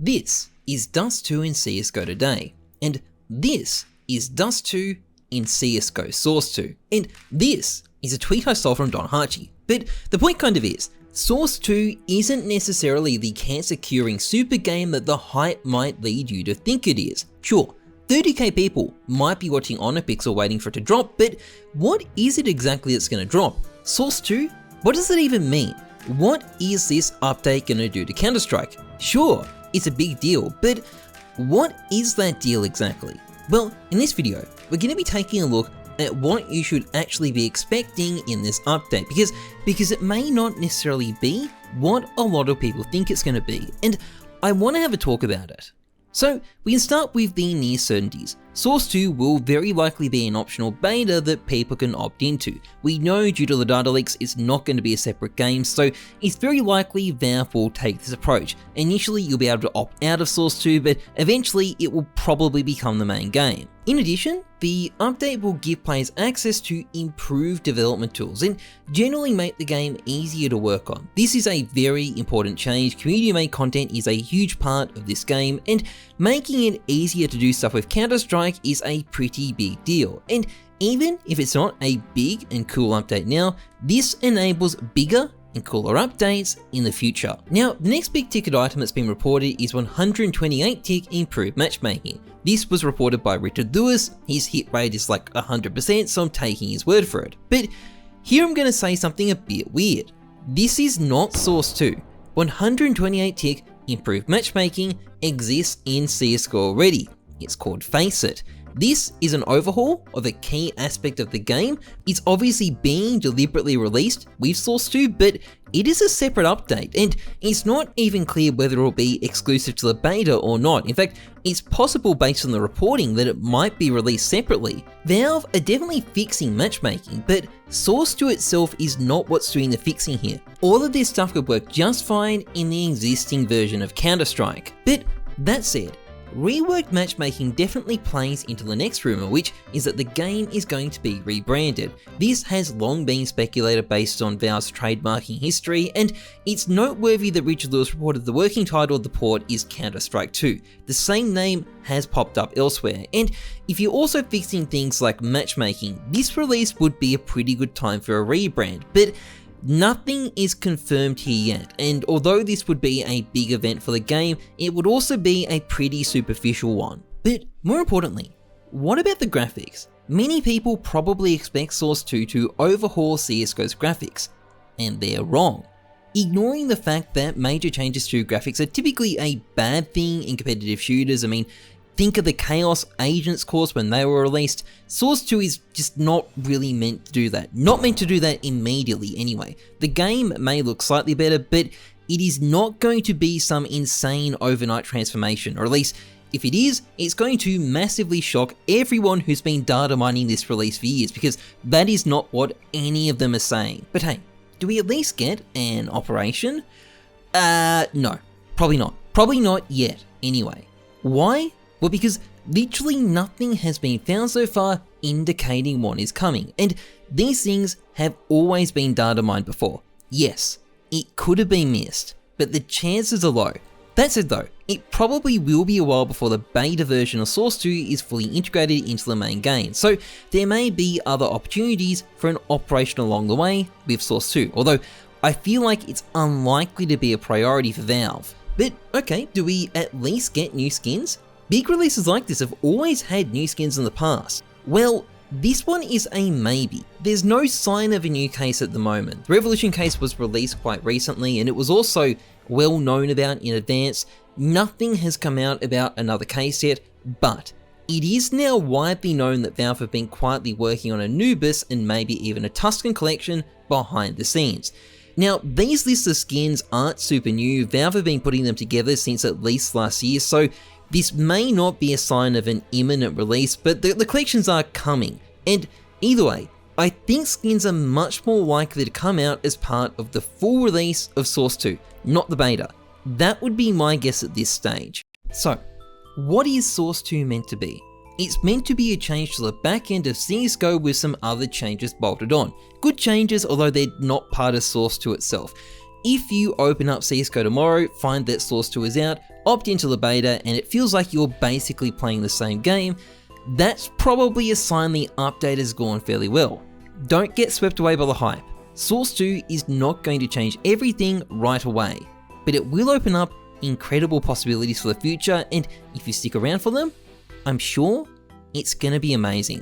This is Dust 2 in CSGO today, and this is Dust 2 in CSGO Source 2, and this is a tweet I saw from Don Harchi. But the point kind of is, Source 2 isn't necessarily the cancer-curing super game that the hype might lead you to think it is. Sure, 30k people might be watching Onopixel waiting for it to drop, but what is it exactly that's going to drop? Source 2? What does it even mean? What is this update going to do to Counter-Strike? Sure, it's a big deal, but what is that deal exactly? Well, in this video, we're going to be taking a look at what you should actually be expecting in this update, because it may not necessarily be what a lot of people think it's going to be, and I want to have a talk about it. So we can start with the near certainties. Source 2 will very likely be an optional beta that people can opt into. We know due to the data leaks it's not going to be a separate game, so it's very likely Valve will take this approach. Initially you'll be able to opt out of Source 2, but eventually it will probably become the main game. In addition, the update will give players access to improved development tools and generally make the game easier to work on. This is a very important change. Community-made content is a huge part of this game, and making it easier to do stuff with Counter-Strike is a pretty big deal. And even if it's not a big and cool update now, this enables bigger and cooler updates in the future. Now, the next big ticket item that's been reported is 128 tick improved matchmaking. This was reported by Richard Lewis. His hit rate is like 100%, so I'm taking his word for it. But here I'm going to say something a bit weird. This is not Source 2. 128 tick improved matchmaking exists in CSGO already. It's called Faceit. This is an overhaul of a key aspect of the game. It's obviously being deliberately released with Source 2, but it is a separate update, and it's not even clear whether it will be exclusive to the beta or not. In fact, it's possible based on the reporting that it might be released separately. Valve are definitely fixing matchmaking, but Source 2 itself is not what's doing the fixing here. All of this stuff could work just fine in the existing version of Counter-Strike. But that said, reworked matchmaking definitely plays into the next rumor, which is that the game is going to be rebranded. This has long been speculated based on Valve's trademarking history, and it's noteworthy that Richard Lewis reported the working title of the port is Counter-Strike 2. The same name has popped up elsewhere, and if you're also fixing things like matchmaking, this release would be a pretty good time for a rebrand, but nothing is confirmed here yet, and although this would be a big event for the game, it would also be a pretty superficial one. But more importantly, what about the graphics? Many people probably expect Source 2 to overhaul CSGO's graphics, and they're wrong. Ignoring the fact that major changes to graphics are typically a bad thing in competitive shooters, I mean, think of the Chaos Agents course when they were released. Source 2 is just not really meant to do that. Not meant to do that immediately anyway. The game may look slightly better, but it is not going to be some insane overnight transformation, or at least if it is, it's going to massively shock everyone who's been data mining this release for years, because that is not what any of them are saying. But hey, do we at least get an operation? No, probably not. Probably not yet anyway. Why? Well, because literally nothing has been found so far indicating what is coming, and these things have always been data mined before. Yes, it could have been missed, but the chances are low. That said though, it probably will be a while before the beta version of Source 2 is fully integrated into the main game, so there may be other opportunities for an operation along the way with Source 2, although I feel like it's unlikely to be a priority for Valve. But okay, do we at least get new skins? Big releases like this have always had new skins in the past. Well, this one is a maybe. There's no sign of a new case at the moment. The Revolution case was released quite recently, and it was also well known about in advance. Nothing has come out about another case yet, but it is now widely known that Valve have been quietly working on Anubis and maybe even a Tusken collection behind the scenes. Now, these lists of skins aren't super new. Valve have been putting them together since at least last year, so this may not be a sign of an imminent release, but the collections are coming. And either way, I think skins are much more likely to come out as part of the full release of Source 2, not the beta. That would be my guess at this stage. So, what is Source 2 meant to be? It's meant to be a change to the back end of CSGO with some other changes bolted on. Good changes, although they're not part of Source 2 itself. if you open up CSGO tomorrow, find that Source 2 is out, opt into the beta, and it feels like you're basically playing the same game, that's probably a sign the update has gone fairly well. Don't get swept away by the hype. Source 2 is not going to change everything right away, but it will open up incredible possibilities for the future, and if you stick around for them, I'm sure it's gonna be amazing.